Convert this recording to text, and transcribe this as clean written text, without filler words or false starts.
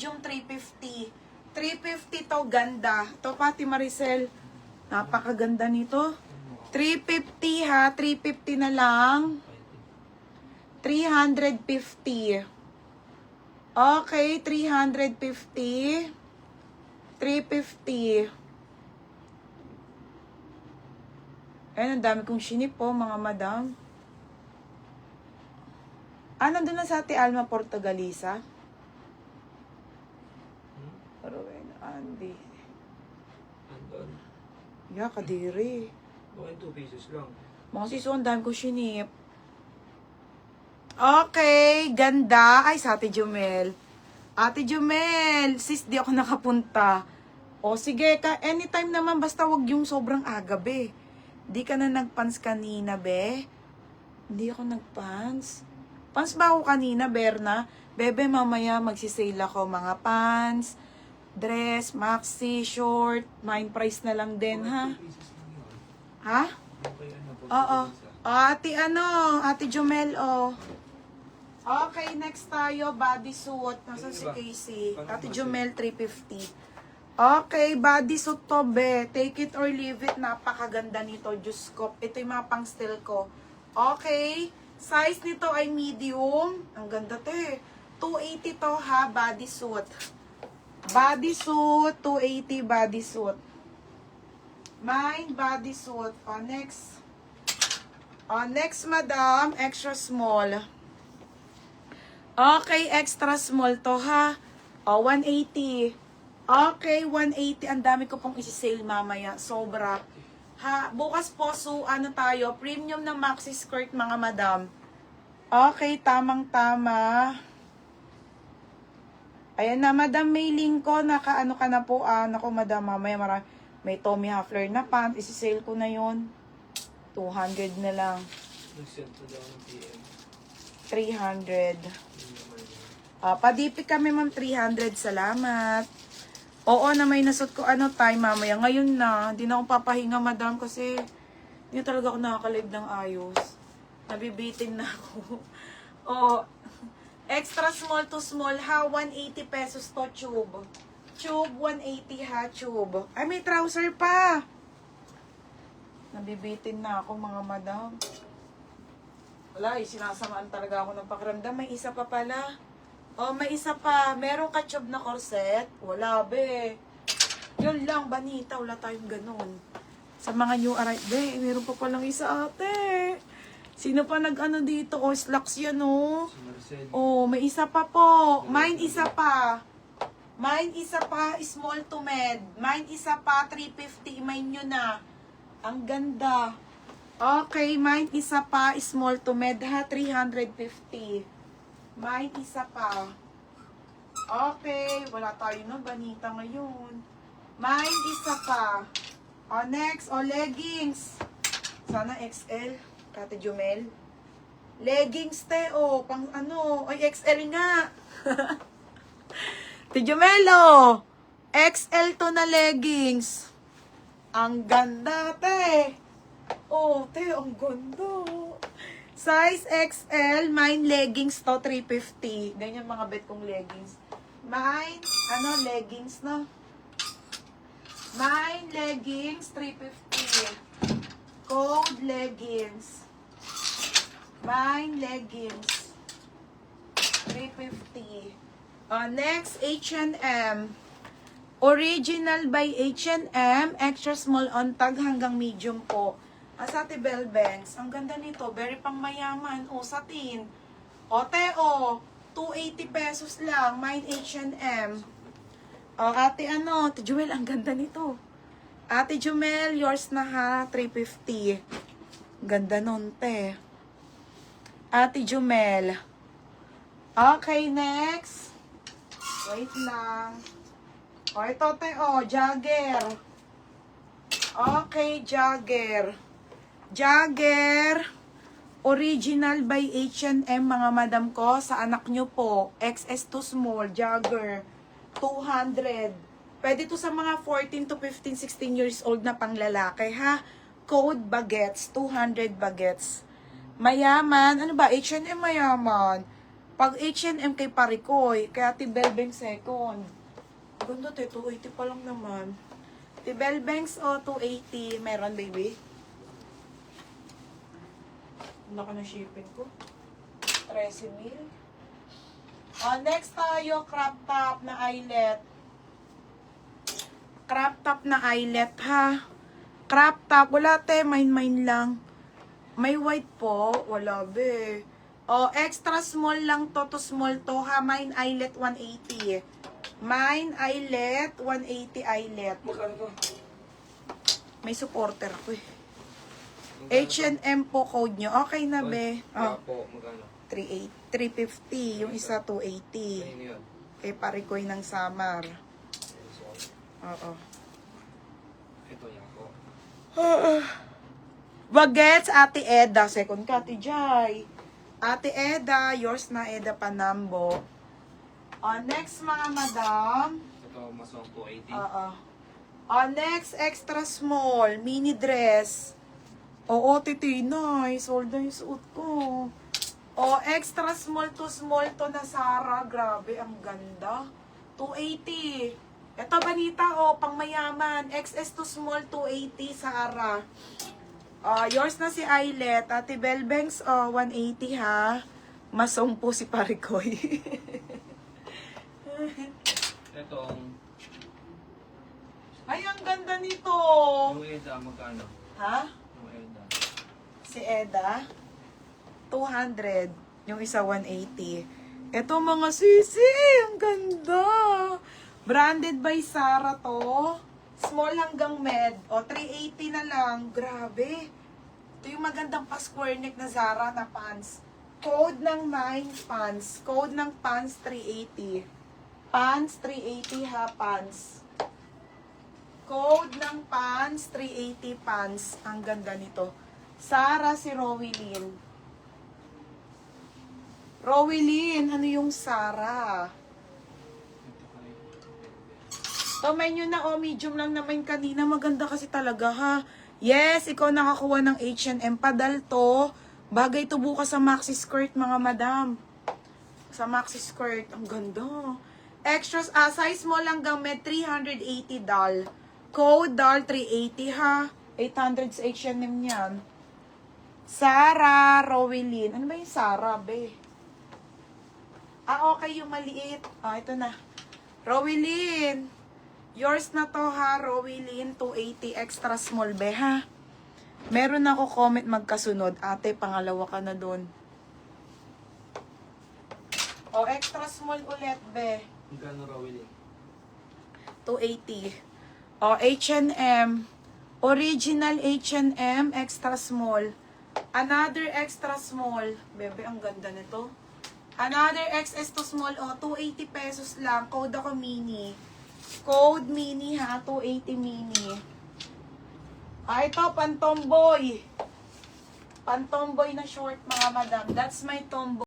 medium 350. 350 to, ganda. To pati Maricel, napakaganda nito. 350 ha, 350 na lang. 350. Okay, 350. 350. Ayun, ang dami kong shinip po, mga madam. Nandun na sa Ate Alma Portugalisa? Rowen, Andy. Andon. Yeah, kadiri. Bakit 2 pesos lang? Mga siso, ang dami kong shinip. Okay, ganda. Ay, sa Ate Jumel. Ate Jumel, sis, di ako nakapunta. O sige, anytime naman, basta wag yung sobrang aga, be. Di ka na nagpans kanina, be. Hindi ako nagpans. Pants ba ako kanina, Berna? Bebe, mamaya magsisale ako mga pants, dress, maxi, short, mind price na lang din, ha? 2 pesos lang yun. Ha? Okay, ano, Oo. Portugalisa. Ate Jumel, oh. Okay, next tayo, bodysuit. Nasaan si Ano ba? Casey? Paano Ate ba, Jumel, 350. Okay, bodysuit to, be. Take it or leave it. Napakaganda nito, Diyos ko. Ito yung mga pang-style ko. Okay. Size nito ay medium. Ang ganda, te. 280 to, ha, bodysuit. Bodysuit, 280 bodysuit. Mine, bodysuit. Next. Next, madam, extra small. Okay, extra small to, ha. 180. Okay, 180. Ang dami ko pong isi-sale mamaya. Sobra. Ha, bukas po, so ano tayo, premium na maxi skirt, mga madam. Okay, tamang-tama. Ayan na, madam, mailing ko, nakaano ka na po, naku, madam, mamaya may Tommy Hilfiger na pants, isi-sale ko na yon. 200 na lang. Nag-send pa daw ng PM. 300. Hindi naman yun. Padipik kami, ma'am, 300. Salamat. Oo, na may nasot ko time mamaya. Ngayon na, hindi na akong papahinga, madam, kasi hindi talaga ako nakakalive ng ayos. Nabibitin na ako. Extra small to small, ha? 180 pesos to, tube. Tube, 180, ha, tube. Ay, may trouser pa. Nabibitin na ako, mga madam. Wala, sinasamaan talaga ako ng pakiramdam. May isa pa pala. May isa pa. Meron ka tube na corset? Wala, be. Yun lang, banita. Wala tayong ganun. Sa mga new arrival. Be, meron pa palang isa, ate. Sino pa nag-ano dito? Slacks yan, Si Marcel. may isa pa po. Mine isa pa. Mine isa pa, small to med. Mine isa pa, 350. Mine yun na. Ang ganda. Okay, mine isa pa, small to med, ha? 350. Mine isa pa. Okay, wala tayo na banita ngayon. Mine isa pa. Next, leggings. Sana XL, Kate Jumel. Leggings, te, pang ano. Ay, XL nga. Te Jumelo, XL to na leggings. Ang ganda, te. Te, ang ganda. Size XL, mine leggings to, 350. Ganyan mga bet kong leggings. Mine, leggings, no? Mine leggings, 350. Code leggings. Mine leggings, 350. Next, H&M. Original by H&M. Extra small on tag hanggang medium po. Sa Ate Bell Banks. Ang ganda nito. Very pang mayaman. Satin. Te, 280 pesos lang. Mine H&M. Ate Ate Jumel, ang ganda nito. Ate Jumel, yours na, ha. 350. Ganda nun, te. Ate Jumel. Okay, next. Wait lang. Ito, te, jogger. Okay, jogger. Jogger. Original by H&M, mga madam ko. Sa anak nyo po. XS to small, jogger. 200. Pwede to sa mga 14 to 15, 16 years old na panglalaki, ha? Code bagets. 200 bagets. Mayaman. Ano ba? H&M mayaman. Pag H&M kay Parikoy, kaya Tibelbeng second. Ganda, te, 280 pa lang naman. Tibelbengs o 280, meron, baby? Ano ka na shipping ko? 13,000. Next tayo, crop top na eyelet. Crop top na eyelet, ha? Crop top, wala te, mine lang. May white po, wala be. Extra small lang to small to, ha? Mine eyelet 180. Mine eyelet, 180 eyelet. Magkano to? May supporter ako eh. H&M po code nyo. Okay na be. Po, magkano? 350. Yung isa 280. Kanino yun? Kay Parikoy ng Samar. Sorry. Oo. Ito yan po. Bagets, Ate Eda. Second ka, Ate Jai. Ate Eda, yours na Eda Panambo. Next mga madam. Ito, masong 280. Next, extra small, mini dress. Oo, Titi, nice. Sold na yung suot ko. Extra small to na Sarah. Grabe, ang ganda. 280. Ito, Banita, pang mayaman. XS to small, 280, Sarah. Yours na si Eyelet. Ate Belbengs, 180 ha. Masong po si Parikoy. Itong, Ay, ang ganda nito. yung EDA, magkano? Ha? Yung EDA. Si Eda, 200. Yung isa, 180. Ito mga sisi, ang ganda. Branded by Sarah to. Small hanggang med. 380 na lang. Grabe. Ito yung magandang pa-square neck na Zara na pants. Code ng Mine pants. Code ng pants, 380. Pants, 380 ha, pants. Code ng pants, 380 pants. Ang ganda nito. Sarah si Rowilyn. Rowilyn, ano yung Sarah? Ito kayo. To menu na medium lang naman kanina. Maganda kasi talaga ha. Yes, ikaw nakakuha ng H&M padal to. Bagay to bukas sa maxi skirt mga madam. Sa maxi skirt, ang ganda. Extras, size mo lang gamit, $380 doll. Code doll 380 ha. 800 sa H&M yan. Sarah Rowilyn. Ano ba yung Sarah, be? Okay, yung maliit. Ito na. Rowilyn. Yours na to ha, Rowilyn. 280 extra small, be ha. Meron ako comment magkasunod. Ate, pangalawa ka na dun. Extra small ulit, be. Magkano raw, Willie? 280. H&M. Original H&M, extra small. Another extra small. Bebe, ang ganda nito. Another XS to small, 280 pesos lang. Code ako mini. Code mini ha, 280 mini. Ito, pantomboy. Pantomboy na short mga madam. That's my tomboy.